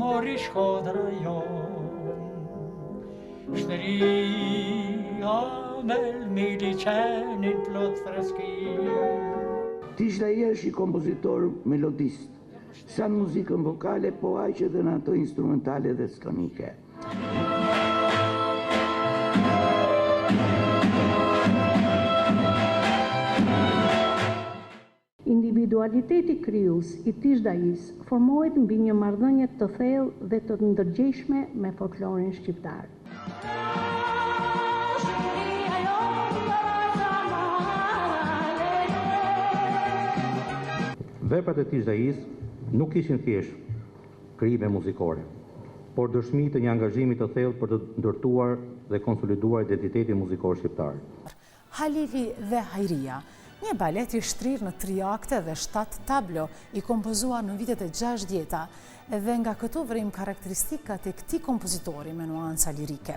mori Shkodra jon. Shtëria me lmili qenin plot freski. Ti Daji është i kompozitor melodist, sa në muzikën vokale, po aq edhe në ato instrumentale dhe skonike. Individualiteti krijues i Dajis formohet mbi një marrëdhënie të thellë dhe të ndërgjegjshme me folklorin shqiptar. Veprat e Dajis nuk ishin thjesht krijime muzikore, por dëshmi të një angazhimi të thellë për të ndërtuar dhe konsoliduar identitetin muzikor shqiptar. Halili dhe Hajria, një balet i shtrirë në 3 akte dhe 7 tablo, i kompozuar në vitet e 60-ta, dhe nga këto vrim karakteristikat e këtij kompozitori me nuanca lirike.